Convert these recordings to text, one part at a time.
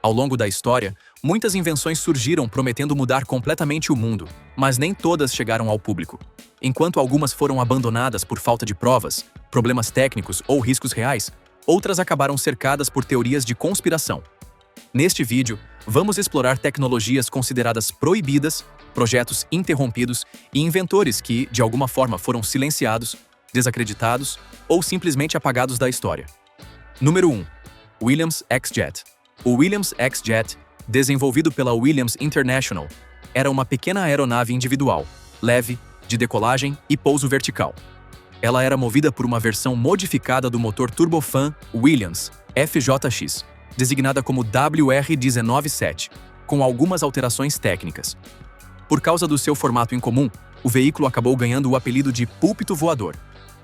Ao longo da história, muitas invenções surgiram prometendo mudar completamente o mundo, mas nem todas chegaram ao público. Enquanto algumas foram abandonadas por falta de provas, problemas técnicos ou riscos reais, outras acabaram cercadas por teorias de conspiração. Neste vídeo, vamos explorar tecnologias consideradas proibidas, projetos interrompidos e inventores que, de alguma forma, foram silenciados, desacreditados ou simplesmente apagados da história. Número 1. Williams X-Jet. O Williams X-Jet, desenvolvido pela Williams International, era uma pequena aeronave individual, leve, de decolagem e pouso vertical. Ela era movida por uma versão modificada do motor turbofan Williams FJX, designada como WR-197, com algumas alterações técnicas. Por causa do seu formato incomum, o veículo acabou ganhando o apelido de púlpito voador.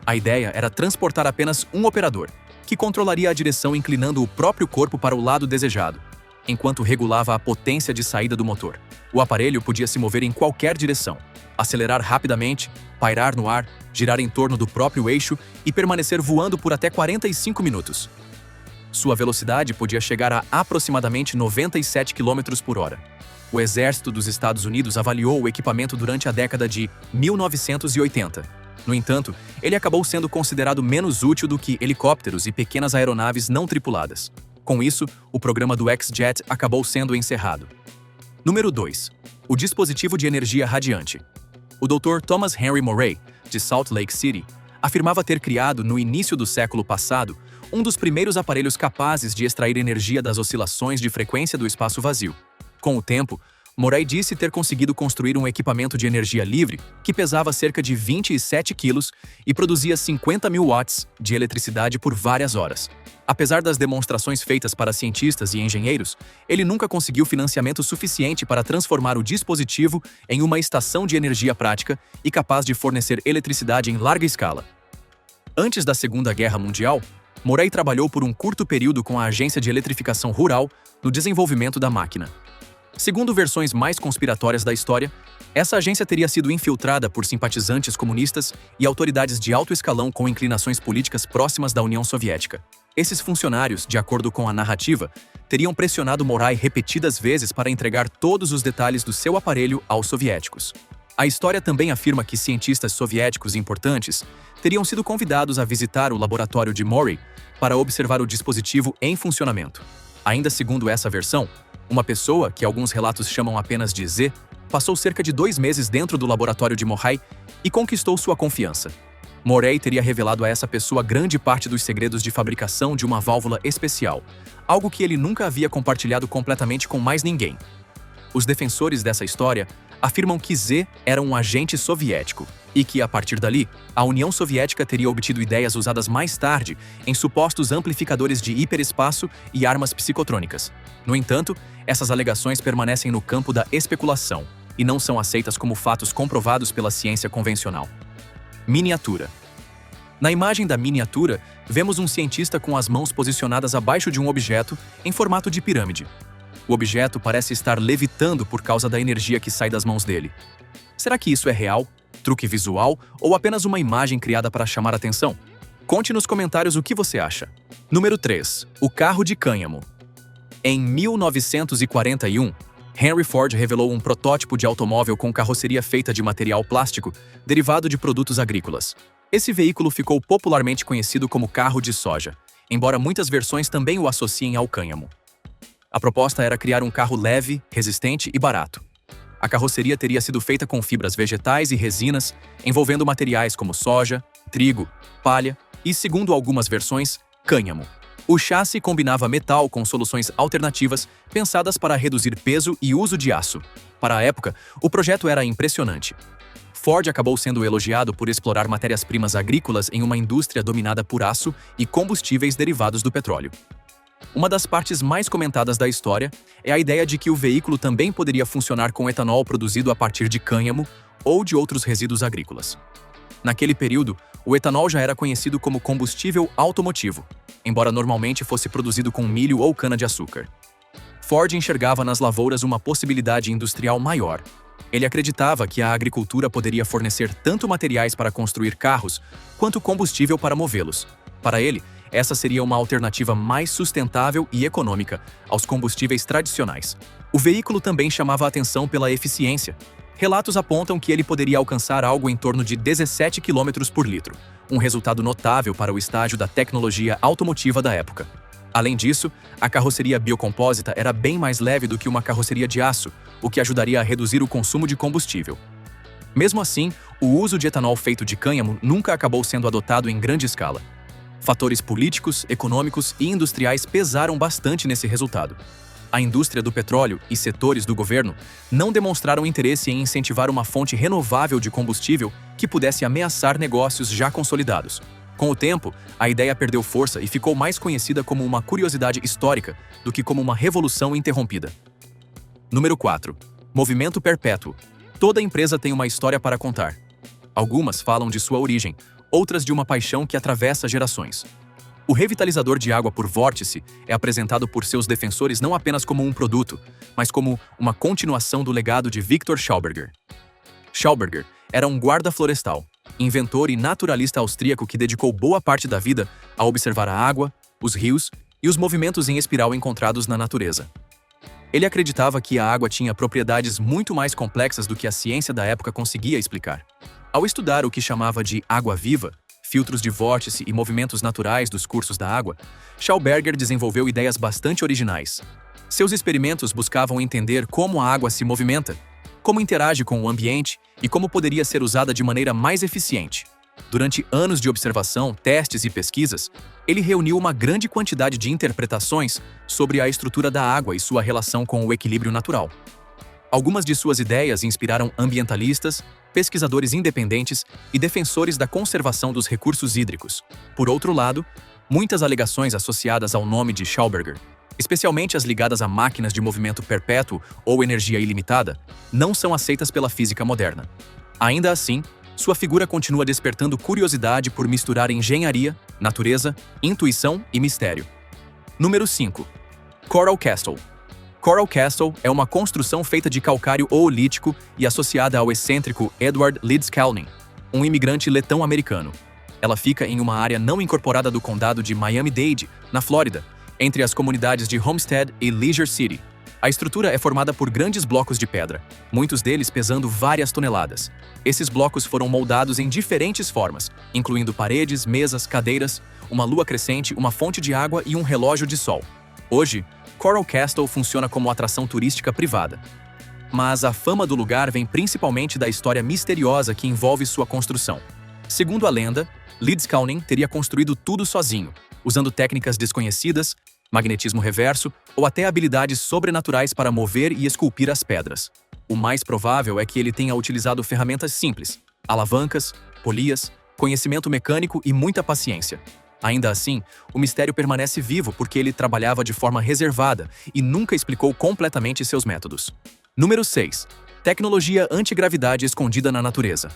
A ideia era transportar apenas um operador, que controlaria a direção inclinando o próprio corpo para o lado desejado, enquanto regulava a potência de saída do motor. O aparelho podia se mover em qualquer direção, acelerar rapidamente, pairar no ar, girar em torno do próprio eixo e permanecer voando por até 45 minutos. Sua velocidade podia chegar a aproximadamente 97 km por hora. O Exército dos Estados Unidos avaliou o equipamento durante a década de 1980. No entanto, ele acabou sendo considerado menos útil do que helicópteros e pequenas aeronaves não tripuladas. Com isso, o programa do X-Jet acabou sendo encerrado. Número 2. O dispositivo de energia radiante. O Dr. Thomas Henry Morey, de Salt Lake City, afirmava ter criado, no início do século passado, um dos primeiros aparelhos capazes de extrair energia das oscilações de frequência do espaço vazio. Com o tempo, Morey disse ter conseguido construir um equipamento de energia livre que pesava cerca de 27 quilos e produzia 50.000 watts de eletricidade por várias horas. Apesar das demonstrações feitas para cientistas e engenheiros, ele nunca conseguiu financiamento suficiente para transformar o dispositivo em uma estação de energia prática e capaz de fornecer eletricidade em larga escala. Antes da Segunda Guerra Mundial, Morey trabalhou por um curto período com a Agência de Eletrificação Rural no desenvolvimento da máquina. Segundo versões mais conspiratórias da história, essa agência teria sido infiltrada por simpatizantes comunistas e autoridades de alto escalão com inclinações políticas próximas da União Soviética. Esses funcionários, de acordo com a narrativa, teriam pressionado Morey repetidas vezes para entregar todos os detalhes do seu aparelho aos soviéticos. A história também afirma que cientistas soviéticos importantes teriam sido convidados a visitar o laboratório de Morey para observar o dispositivo em funcionamento. Ainda segundo essa versão, uma pessoa, que alguns relatos chamam apenas de Z, passou cerca de 2 meses dentro do laboratório de Morey e conquistou sua confiança. Morey teria revelado a essa pessoa grande parte dos segredos de fabricação de uma válvula especial, algo que ele nunca havia compartilhado completamente com mais ninguém. Os defensores dessa história afirmam que Z era um agente soviético e que, a partir dali, a União Soviética teria obtido ideias usadas mais tarde em supostos amplificadores de hiperespaço e armas psicotrônicas. No entanto, essas alegações permanecem no campo da especulação e não são aceitas como fatos comprovados pela ciência convencional. Miniatura. Na imagem da miniatura, vemos um cientista com as mãos posicionadas abaixo de um objeto em formato de pirâmide. O objeto parece estar levitando por causa da energia que sai das mãos dele. Será que isso é real, truque visual ou apenas uma imagem criada para chamar atenção? Conte nos comentários o que você acha. Número 3. O carro de cânhamo. Em 1941, Henry Ford revelou um protótipo de automóvel com carroceria feita de material plástico derivado de produtos agrícolas. Esse veículo ficou popularmente conhecido como carro de soja, embora muitas versões também o associem ao cânhamo. A proposta era criar um carro leve, resistente e barato. A carroceria teria sido feita com fibras vegetais e resinas, envolvendo materiais como soja, trigo, palha e, segundo algumas versões, cânhamo. O chassi combinava metal com soluções alternativas pensadas para reduzir peso e uso de aço. Para a época, o projeto era impressionante. Ford acabou sendo elogiado por explorar matérias-primas agrícolas em uma indústria dominada por aço e combustíveis derivados do petróleo. Uma das partes mais comentadas da história é a ideia de que o veículo também poderia funcionar com etanol produzido a partir de cânhamo ou de outros resíduos agrícolas. Naquele período, o etanol já era conhecido como combustível automotivo, embora normalmente fosse produzido com milho ou cana-de-açúcar. Ford enxergava nas lavouras uma possibilidade industrial maior. Ele acreditava que a agricultura poderia fornecer tanto materiais para construir carros quanto combustível para movê-los. Para ele, essa seria uma alternativa mais sustentável e econômica aos combustíveis tradicionais. O veículo também chamava a atenção pela eficiência. Relatos apontam que ele poderia alcançar algo em torno de 17 km por litro, um resultado notável para o estágio da tecnologia automotiva da época. Além disso, a carroceria biocompósita era bem mais leve do que uma carroceria de aço, o que ajudaria a reduzir o consumo de combustível. Mesmo assim, o uso de etanol feito de cânhamo nunca acabou sendo adotado em grande escala. Fatores políticos, econômicos e industriais pesaram bastante nesse resultado. A indústria do petróleo e setores do governo não demonstraram interesse em incentivar uma fonte renovável de combustível que pudesse ameaçar negócios já consolidados. Com o tempo, a ideia perdeu força e ficou mais conhecida como uma curiosidade histórica do que como uma revolução interrompida. Número 4. Movimento perpétuo. Toda empresa tem uma história para contar. Algumas falam de sua origem, outras de uma paixão que atravessa gerações. O revitalizador de água por vórtice é apresentado por seus defensores não apenas como um produto, mas como uma continuação do legado de Victor Schauberger. Schauberger era um guarda florestal, inventor e naturalista austríaco que dedicou boa parte da vida a observar a água, os rios e os movimentos em espiral encontrados na natureza. Ele acreditava que a água tinha propriedades muito mais complexas do que a ciência da época conseguia explicar. Ao estudar o que chamava de água viva, filtros de vórtice e movimentos naturais dos cursos da água, Schauberger desenvolveu ideias bastante originais. Seus experimentos buscavam entender como a água se movimenta, como interage com o ambiente e como poderia ser usada de maneira mais eficiente. Durante anos de observação, testes e pesquisas, ele reuniu uma grande quantidade de interpretações sobre a estrutura da água e sua relação com o equilíbrio natural. Algumas de suas ideias inspiraram ambientalistas, pesquisadores independentes e defensores da conservação dos recursos hídricos. Por outro lado, muitas alegações associadas ao nome de Schauberger, especialmente as ligadas a máquinas de movimento perpétuo ou energia ilimitada, não são aceitas pela física moderna. Ainda assim, sua figura continua despertando curiosidade por misturar engenharia, natureza, intuição e mistério. Número 5. Coral Castle. Coral Castle é uma construção feita de calcário oolítico e associada ao excêntrico Edward Leeds-Kalnin, um imigrante letão-americano. Ela fica em uma área não incorporada do condado de Miami-Dade, na Flórida, entre as comunidades de Homestead e Leisure City. A estrutura é formada por grandes blocos de pedra, muitos deles pesando várias toneladas. Esses blocos foram moldados em diferentes formas, incluindo paredes, mesas, cadeiras, uma lua crescente, uma fonte de água e um relógio de sol. Hoje, Coral Castle funciona como atração turística privada. Mas a fama do lugar vem principalmente da história misteriosa que envolve sua construção. Segundo a lenda, Leeds-Kalnin teria construído tudo sozinho, usando técnicas desconhecidas, magnetismo reverso ou até habilidades sobrenaturais para mover e esculpir as pedras. O mais provável é que ele tenha utilizado ferramentas simples, alavancas, polias, conhecimento mecânico e muita paciência. Ainda assim, o mistério permanece vivo porque ele trabalhava de forma reservada e nunca explicou completamente seus métodos. Número 6. Tecnologia antigravidade escondida na natureza.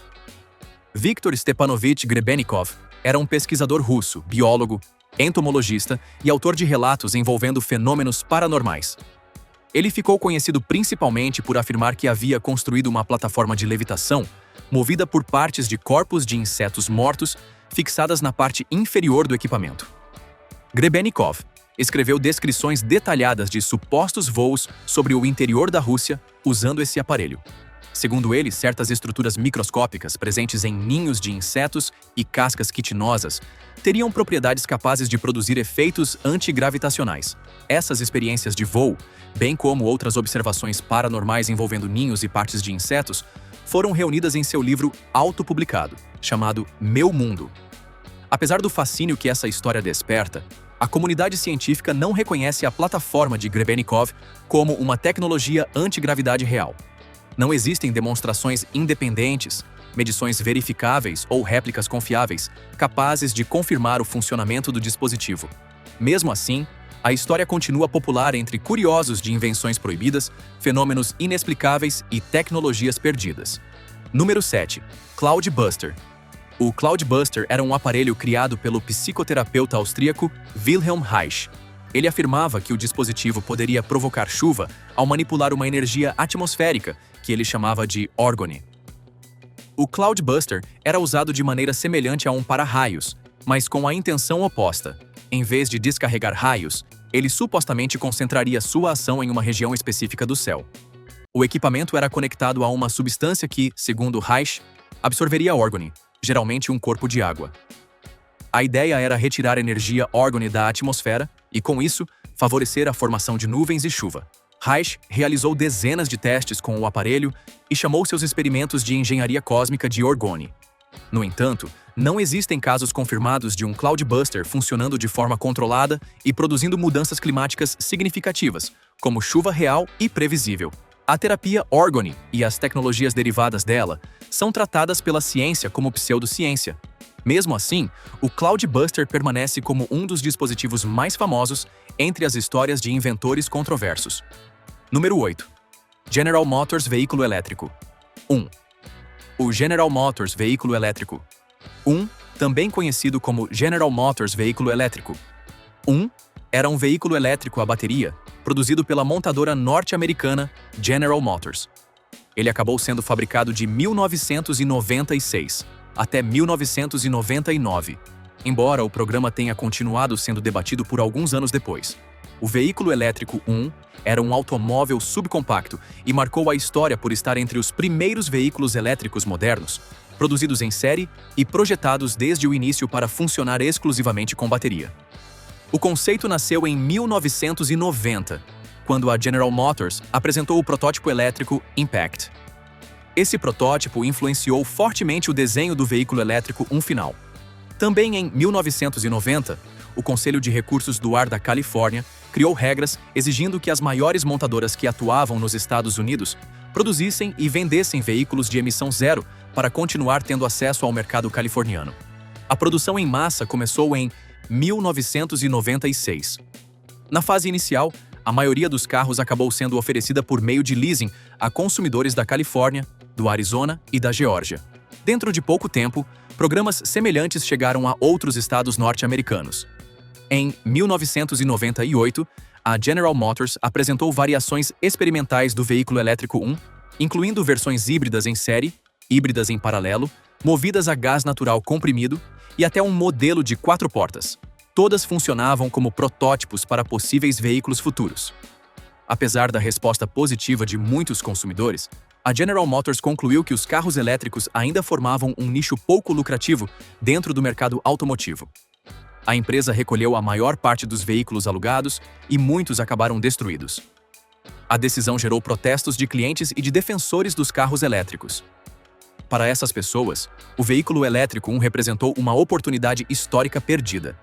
Viktor Stepanovich Grebennikov era um pesquisador russo, biólogo, entomologista e autor de relatos envolvendo fenômenos paranormais. Ele ficou conhecido principalmente por afirmar que havia construído uma plataforma de levitação movida por partes de corpos de insetos mortos fixadas na parte inferior do equipamento. Grebennikov escreveu descrições detalhadas de supostos voos sobre o interior da Rússia usando esse aparelho. Segundo ele, certas estruturas microscópicas presentes em ninhos de insetos e cascas quitinosas teriam propriedades capazes de produzir efeitos antigravitacionais. Essas experiências de voo, bem como outras observações paranormais envolvendo ninhos e partes de insetos, foram reunidas em seu livro autopublicado, chamado Meu Mundo. Apesar do fascínio que essa história desperta, a comunidade científica não reconhece a plataforma de Grebennikov como uma tecnologia antigravidade real. Não existem demonstrações independentes, medições verificáveis ou réplicas confiáveis capazes de confirmar o funcionamento do dispositivo. Mesmo assim, a história continua popular entre curiosos de invenções proibidas, fenômenos inexplicáveis e tecnologias perdidas. Número 7. Cloudbuster. O Cloudbuster era um aparelho criado pelo psicoterapeuta austríaco Wilhelm Reich. Ele afirmava que o dispositivo poderia provocar chuva ao manipular uma energia atmosférica, que ele chamava de orgone. O Cloudbuster era usado de maneira semelhante a um para-raios, mas com a intenção oposta. Em vez de descarregar raios, ele supostamente concentraria sua ação em uma região específica do céu. O equipamento era conectado a uma substância que, segundo Reich, absorveria órgone, geralmente um corpo de água. A ideia era retirar energia órgone da atmosfera e, com isso, favorecer a formação de nuvens e chuva. Reich realizou dezenas de testes com o aparelho e chamou seus experimentos de engenharia cósmica de Orgone. No entanto, não existem casos confirmados de um cloudbuster funcionando de forma controlada e produzindo mudanças climáticas significativas, como chuva real e previsível. A terapia Orgone e as tecnologias derivadas dela são tratadas pela ciência como pseudociência. Mesmo assim, o cloudbuster permanece como um dos dispositivos mais famosos entre as histórias de inventores controversos. Número 8. General Motors Veículo Elétrico. 1. O General Motors Veículo Elétrico. Também conhecido como General Motors Veículo Elétrico. Era um veículo elétrico a bateria, produzido pela montadora norte-americana General Motors. Ele acabou sendo fabricado de 1996 até 1999, embora o programa tenha continuado sendo debatido por alguns anos depois. O veículo elétrico 1 era um automóvel subcompacto e marcou a história por estar entre os primeiros veículos elétricos modernos, produzidos em série e projetados desde o início para funcionar exclusivamente com bateria. O conceito nasceu em 1990, quando a General Motors apresentou o protótipo elétrico Impact. Esse protótipo influenciou fortemente o desenho do veículo elétrico final. Também em 1990, o Conselho de Recursos do Ar da Califórnia criou regras exigindo que as maiores montadoras que atuavam nos Estados Unidos produzissem e vendessem veículos de emissão zero para continuar tendo acesso ao mercado californiano. A produção em massa começou em 1996. Na fase inicial, a maioria dos carros acabou sendo oferecida por meio de leasing a consumidores da Califórnia, do Arizona e da Geórgia. Dentro de pouco tempo, programas semelhantes chegaram a outros estados norte-americanos. Em 1998, a General Motors apresentou variações experimentais do veículo elétrico 1, incluindo versões híbridas em série, híbridas em paralelo, movidas a gás natural comprimido e até um modelo de 4 portas. Todas funcionavam como protótipos para possíveis veículos futuros. Apesar da resposta positiva de muitos consumidores, a General Motors concluiu que os carros elétricos ainda formavam um nicho pouco lucrativo dentro do mercado automotivo. A empresa recolheu a maior parte dos veículos alugados e muitos acabaram destruídos. A decisão gerou protestos de clientes e de defensores dos carros elétricos. Para essas pessoas, o veículo elétrico representou uma oportunidade histórica perdida.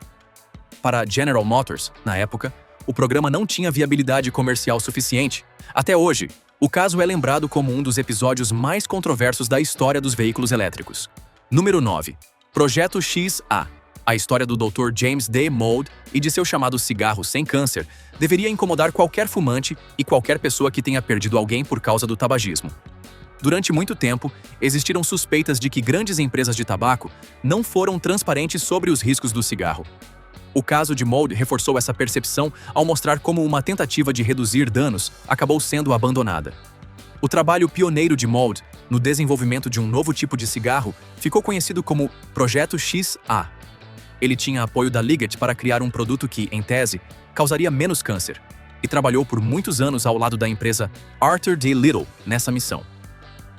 Para a General Motors, na época, o programa não tinha viabilidade comercial suficiente. Até hoje, o caso é lembrado como um dos episódios mais controversos da história dos veículos elétricos. Número 9. Projeto XA. A história do Dr. James D. Mould e de seu chamado cigarro sem câncer deveria incomodar qualquer fumante e qualquer pessoa que tenha perdido alguém por causa do tabagismo. Durante muito tempo, existiram suspeitas de que grandes empresas de tabaco não foram transparentes sobre os riscos do cigarro. O caso de Mould reforçou essa percepção ao mostrar como uma tentativa de reduzir danos acabou sendo abandonada. O trabalho pioneiro de Mould no desenvolvimento de um novo tipo de cigarro ficou conhecido como Projeto XA. Ele tinha apoio da Liggett para criar um produto que, em tese, causaria menos câncer, e trabalhou por muitos anos ao lado da empresa Arthur D. Little nessa missão.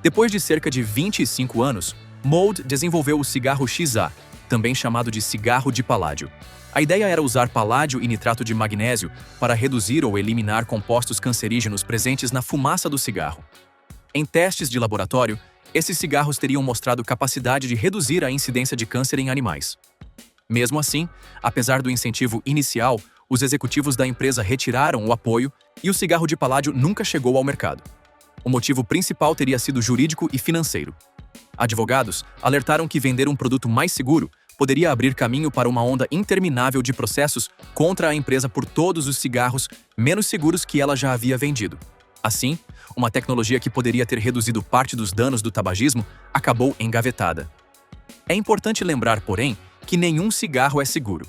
Depois de cerca de 25 anos, Mould desenvolveu o cigarro XA, também chamado de cigarro de paládio. A ideia era usar paládio e nitrato de magnésio para reduzir ou eliminar compostos cancerígenos presentes na fumaça do cigarro. Em testes de laboratório, esses cigarros teriam mostrado capacidade de reduzir a incidência de câncer em animais. Mesmo assim, apesar do incentivo inicial, os executivos da empresa retiraram o apoio e o cigarro de paládio nunca chegou ao mercado. O motivo principal teria sido jurídico e financeiro. Advogados alertaram que vender um produto mais seguro poderia abrir caminho para uma onda interminável de processos contra a empresa por todos os cigarros menos seguros que ela já havia vendido. Assim, uma tecnologia que poderia ter reduzido parte dos danos do tabagismo acabou engavetada. É importante lembrar, porém, que nenhum cigarro é seguro.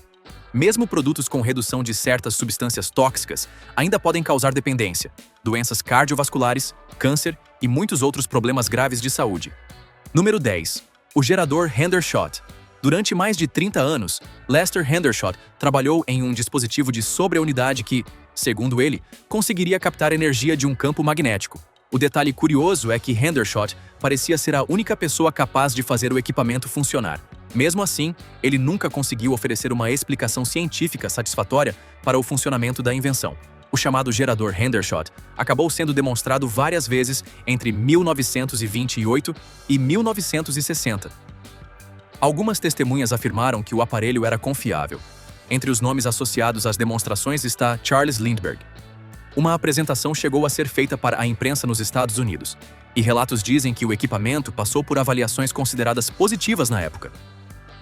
Mesmo produtos com redução de certas substâncias tóxicas ainda podem causar dependência, doenças cardiovasculares, câncer e muitos outros problemas graves de saúde. Número 10. O gerador Hendershot. Durante mais de 30 anos, Lester Hendershot trabalhou em um dispositivo de sobreunidade que, segundo ele, conseguiria captar energia de um campo magnético. O detalhe curioso é que Hendershot parecia ser a única pessoa capaz de fazer o equipamento funcionar. Mesmo assim, ele nunca conseguiu oferecer uma explicação científica satisfatória para o funcionamento da invenção. O chamado gerador Hendershot acabou sendo demonstrado várias vezes entre 1928 e 1960. Algumas testemunhas afirmaram que o aparelho era confiável. Entre os nomes associados às demonstrações está Charles Lindbergh. Uma apresentação chegou a ser feita para a imprensa nos Estados Unidos, e relatos dizem que o equipamento passou por avaliações consideradas positivas na época.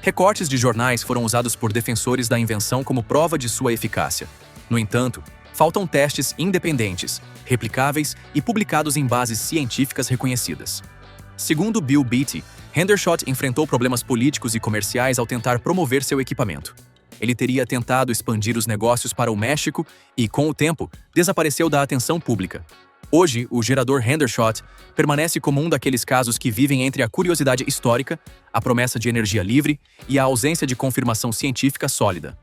Recortes de jornais foram usados por defensores da invenção como prova de sua eficácia. No entanto, faltam testes independentes, replicáveis e publicados em bases científicas reconhecidas. Segundo Bill Beatty, Hendershot enfrentou problemas políticos e comerciais ao tentar promover seu equipamento. Ele teria tentado expandir os negócios para o México e, com o tempo, desapareceu da atenção pública. Hoje, o gerador Hendershot permanece como um daqueles casos que vivem entre a curiosidade histórica, a promessa de energia livre e a ausência de confirmação científica sólida.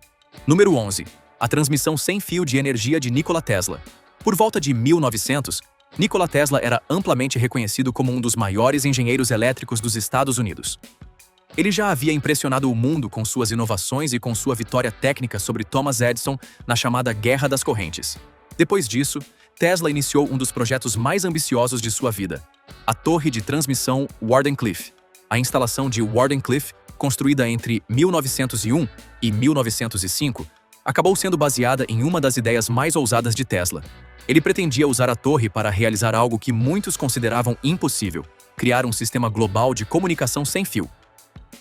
Número 11. A transmissão sem fio de energia de Nikola Tesla. Por volta de 1900, Nikola Tesla era amplamente reconhecido como um dos maiores engenheiros elétricos dos Estados Unidos. Ele já havia impressionado o mundo com suas inovações e com sua vitória técnica sobre Thomas Edison na chamada Guerra das Correntes. Depois disso, Tesla iniciou um dos projetos mais ambiciosos de sua vida, a Torre de Transmissão Wardenclyffe. A instalação de Wardenclyffe, construída entre 1901 e 1905, acabou sendo baseada em uma das ideias mais ousadas de Tesla. Ele pretendia usar a torre para realizar algo que muitos consideravam impossível: criar um sistema global de comunicação sem fio.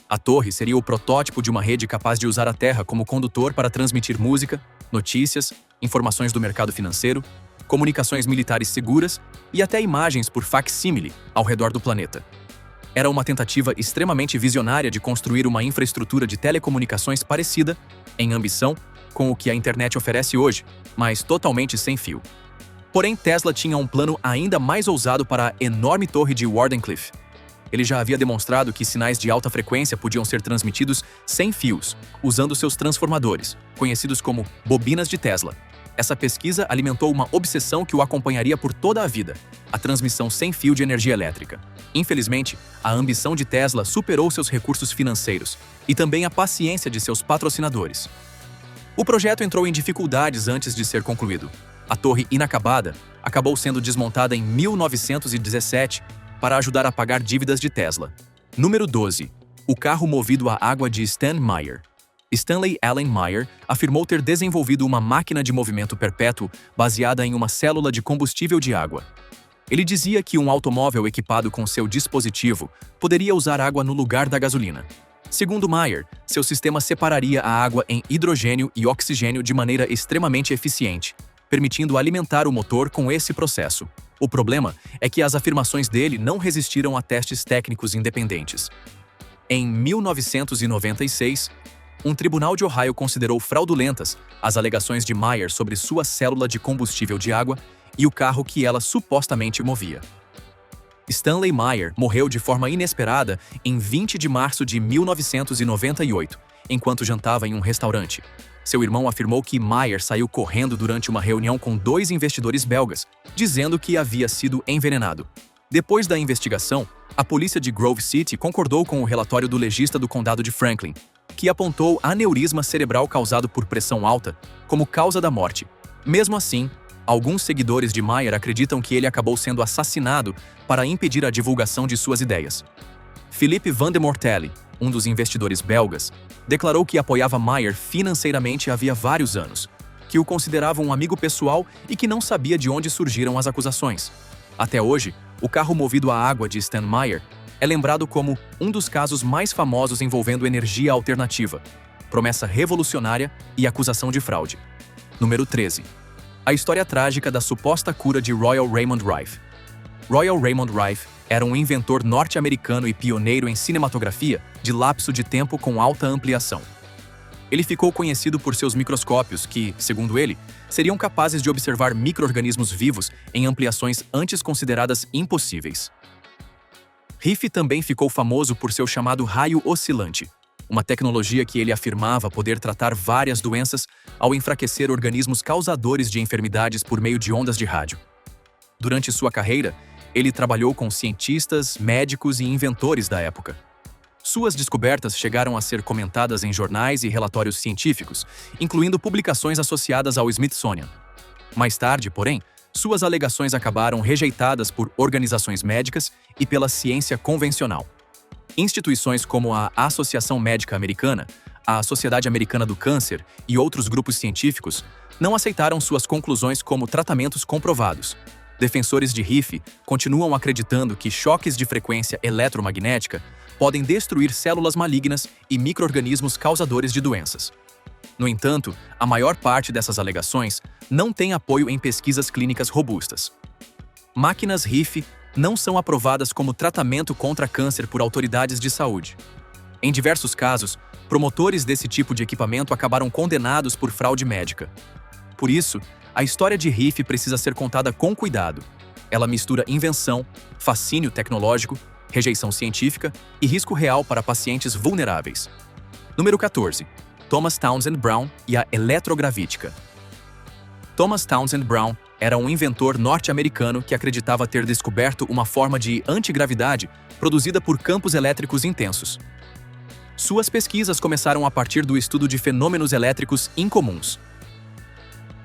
A torre seria o protótipo de uma rede capaz de usar a Terra como condutor para transmitir música, notícias, informações do mercado financeiro, comunicações militares seguras e até imagens por facsímile ao redor do planeta. Era uma tentativa extremamente visionária de construir uma infraestrutura de telecomunicações parecida, em ambição, com o que a internet oferece hoje, mas totalmente sem fio. Porém, Tesla tinha um plano ainda mais ousado para a enorme torre de Wardenclyffe. Ele já havia demonstrado que sinais de alta frequência podiam ser transmitidos sem fios, usando seus transformadores, conhecidos como bobinas de Tesla. Essa pesquisa alimentou uma obsessão que o acompanharia por toda a vida: a transmissão sem fio de energia elétrica. Infelizmente, a ambição de Tesla superou seus recursos financeiros e também a paciência de seus patrocinadores. O projeto entrou em dificuldades antes de ser concluído. A torre inacabada acabou sendo desmontada em 1917 para ajudar a pagar dívidas de Tesla. Número 12. O carro movido a água de Stan Meyer. Stanley Allen Meyer afirmou ter desenvolvido uma máquina de movimento perpétuo baseada em uma célula de combustível de água. Ele dizia que um automóvel equipado com seu dispositivo poderia usar água no lugar da gasolina. Segundo Meyer, seu sistema separaria a água em hidrogênio e oxigênio de maneira extremamente eficiente, permitindo alimentar o motor com esse processo. O problema é que as afirmações dele não resistiram a testes técnicos independentes. Em 1996, um tribunal de Ohio considerou fraudulentas as alegações de Meyer sobre sua célula de combustível de água e o carro que ela supostamente movia. Stanley Meyer morreu de forma inesperada em 20 de março de 1998, enquanto jantava em um restaurante. Seu irmão afirmou que Meyer saiu correndo durante uma reunião com 2 investidores belgas, dizendo que havia sido envenenado. Depois da investigação, a polícia de Grove City concordou com o relatório do legista do condado de Franklin, que apontou aneurisma cerebral causado por pressão alta como causa da morte. Mesmo assim, alguns seguidores de Meyer acreditam que ele acabou sendo assassinado para impedir a divulgação de suas ideias. Philippe Van de Mortelli, um dos investidores belgas, declarou que apoiava Meyer financeiramente havia vários anos, que o considerava um amigo pessoal e que não sabia de onde surgiram as acusações. Até hoje, o carro movido a água de Stan Meyer é lembrado como um dos casos mais famosos envolvendo energia alternativa, promessa revolucionária e acusação de fraude. Número 13. A história trágica da suposta cura de Royal Raymond Rife. Royal Raymond Rife era um inventor norte-americano e pioneiro em cinematografia de lapso de tempo com alta ampliação. Ele ficou conhecido por seus microscópios que, segundo ele, seriam capazes de observar micro-organismos vivos em ampliações antes consideradas impossíveis. Rife também ficou famoso por seu chamado raio oscilante, uma tecnologia que ele afirmava poder tratar várias doenças ao enfraquecer organismos causadores de enfermidades por meio de ondas de rádio. Durante sua carreira, ele trabalhou com cientistas, médicos e inventores da época. Suas descobertas chegaram a ser comentadas em jornais e relatórios científicos, incluindo publicações associadas ao Smithsonian. Mais tarde, porém, suas alegações acabaram rejeitadas por organizações médicas e pela ciência convencional. Instituições como a Associação Médica Americana, a Sociedade Americana do Câncer e outros grupos científicos não aceitaram suas conclusões como tratamentos comprovados. Defensores de Rife continuam acreditando que choques de frequência eletromagnética podem destruir células malignas e micro-organismos causadores de doenças. No entanto, a maior parte dessas alegações não tem apoio em pesquisas clínicas robustas. Máquinas Rife não são aprovadas como tratamento contra câncer por autoridades de saúde. Em diversos casos, promotores desse tipo de equipamento acabaram condenados por fraude médica. Por isso, a história de Rife precisa ser contada com cuidado. Ela mistura invenção, fascínio tecnológico, rejeição científica e risco real para pacientes vulneráveis. Número 14. Thomas Townsend Brown e a eletrogravítica. Thomas Townsend Brown era um inventor norte-americano que acreditava ter descoberto uma forma de antigravidade produzida por campos elétricos intensos. Suas pesquisas começaram a partir do estudo de fenômenos elétricos incomuns.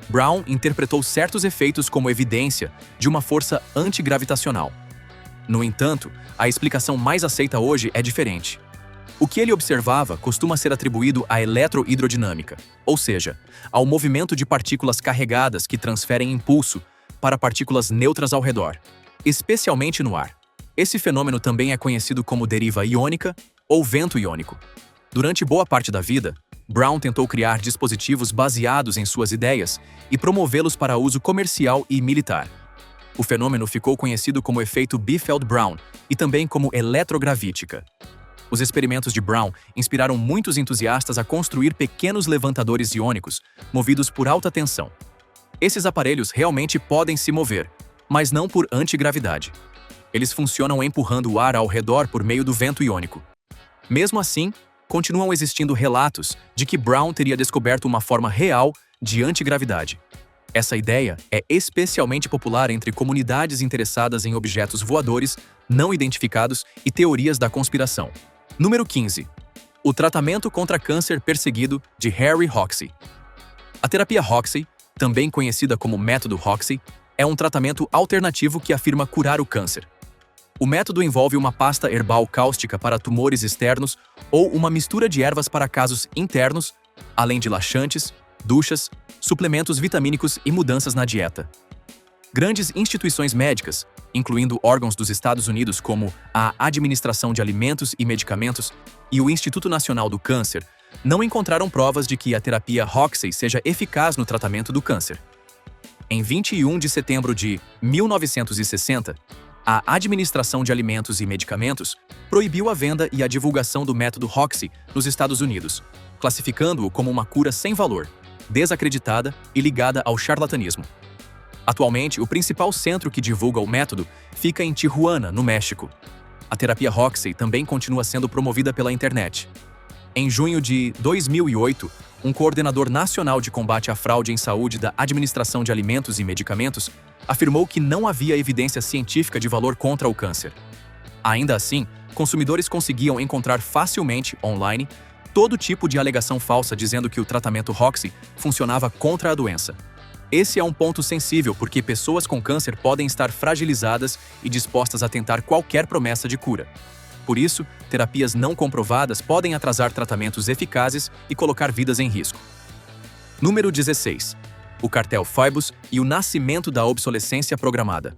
Brown interpretou certos efeitos como evidência de uma força antigravitacional. No entanto, a explicação mais aceita hoje é diferente. O que ele observava costuma ser atribuído à eletrohidrodinâmica, ou seja, ao movimento de partículas carregadas que transferem impulso para partículas neutras ao redor, especialmente no ar. Esse fenômeno também é conhecido como deriva iônica ou vento iônico. Durante boa parte da vida, Brown tentou criar dispositivos baseados em suas ideias e promovê-los para uso comercial e militar. O fenômeno ficou conhecido como efeito Biefeld-Brown e também como eletrogravítica. Os experimentos de Brown inspiraram muitos entusiastas a construir pequenos levantadores iônicos movidos por alta tensão. Esses aparelhos realmente podem se mover, mas não por antigravidade. Eles funcionam empurrando o ar ao redor por meio do vento iônico. Mesmo assim, continuam existindo relatos de que Brown teria descoberto uma forma real de antigravidade. Essa ideia é especialmente popular entre comunidades interessadas em objetos voadores, não identificados e teorias da conspiração. Número 15. O tratamento contra câncer perseguido de Harry Hoxsey. A terapia Hoxsey, também conhecida como método Hoxsey, é um tratamento alternativo que afirma curar o câncer. O método envolve uma pasta herbal cáustica para tumores externos ou uma mistura de ervas para casos internos, além de laxantes, duchas, suplementos vitamínicos e mudanças na dieta. Grandes instituições médicas, incluindo órgãos dos Estados Unidos como a Administração de Alimentos e Medicamentos e o Instituto Nacional do Câncer, não encontraram provas de que a terapia Hoxsey seja eficaz no tratamento do câncer. Em 21 de setembro de 1960, a Administração de Alimentos e Medicamentos proibiu a venda e a divulgação do método Hoxsey nos Estados Unidos, classificando-o como uma cura sem valor, desacreditada e ligada ao charlatanismo. Atualmente, o principal centro que divulga o método fica em Tijuana, no México. A terapia Hoxsey também continua sendo promovida pela internet. Em junho de 2008, um coordenador nacional de combate à fraude em saúde da Administração de Alimentos e Medicamentos afirmou que não havia evidência científica de valor contra o câncer. Ainda assim, consumidores conseguiam encontrar facilmente, online, todo tipo de alegação falsa dizendo que o tratamento Hoxsey funcionava contra a doença. Esse é um ponto sensível porque pessoas com câncer podem estar fragilizadas e dispostas a tentar qualquer promessa de cura. Por isso, terapias não comprovadas podem atrasar tratamentos eficazes e colocar vidas em risco. Número 16. O cartel Phoebus e o nascimento da obsolescência programada.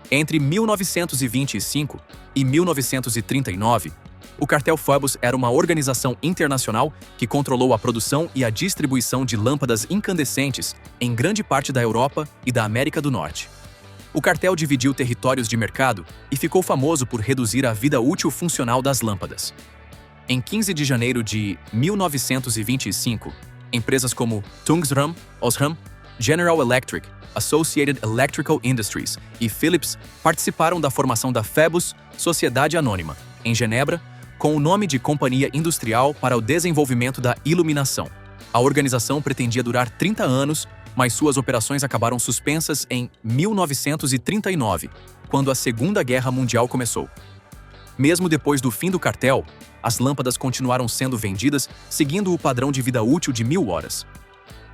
Entre 1925 e 1939, o cartel Phoebus era uma organização internacional que controlou a produção e a distribuição de lâmpadas incandescentes em grande parte da Europa e da América do Norte. O cartel dividiu territórios de mercado e ficou famoso por reduzir a vida útil funcional das lâmpadas. Em 15 de janeiro de 1925, empresas como Tungsram, Osram, General Electric, Associated Electrical Industries e Philips participaram da formação da Phoebus Sociedade Anônima, em Genebra, com o nome de Companhia Industrial para o Desenvolvimento da Iluminação. A organização pretendia durar 30 anos, mas suas operações acabaram suspensas em 1939, quando a Segunda Guerra Mundial começou. Mesmo depois do fim do cartel, as lâmpadas continuaram sendo vendidas seguindo o padrão de vida útil de 1000 horas.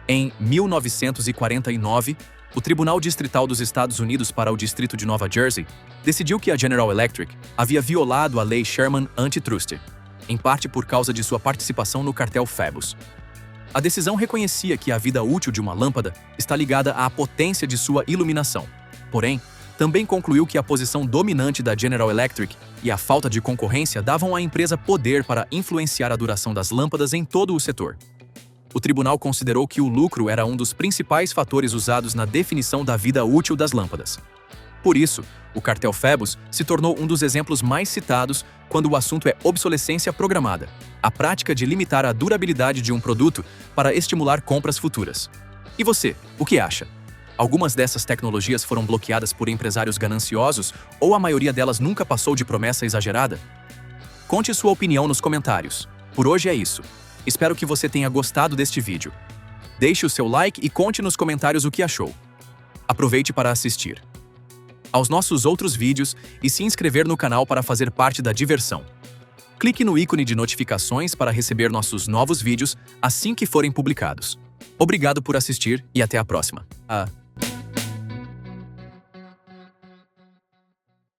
Em 1949, o Tribunal Distrital dos Estados Unidos para o Distrito de Nova Jersey decidiu que a General Electric havia violado a Lei Sherman Antitrust, em parte por causa de sua participação no cartel Phoebus. A decisão reconhecia que a vida útil de uma lâmpada está ligada à potência de sua iluminação. Porém, também concluiu que a posição dominante da General Electric e a falta de concorrência davam à empresa poder para influenciar a duração das lâmpadas em todo o setor. O tribunal considerou que o lucro era um dos principais fatores usados na definição da vida útil das lâmpadas. Por isso, o cartel Phoebus se tornou um dos exemplos mais citados quando o assunto é obsolescência programada, a prática de limitar a durabilidade de um produto para estimular compras futuras. E você, o que acha? Algumas dessas tecnologias foram bloqueadas por empresários gananciosos ou a maioria delas nunca passou de promessa exagerada? Conte sua opinião nos comentários. Por hoje é isso. Espero que você tenha gostado deste vídeo. Deixe o seu like e conte nos comentários o que achou. Aproveite para assistir aos nossos outros vídeos e se inscrever no canal para fazer parte da diversão. Clique no ícone de notificações para receber nossos novos vídeos assim que forem publicados. Obrigado por assistir e até a próxima.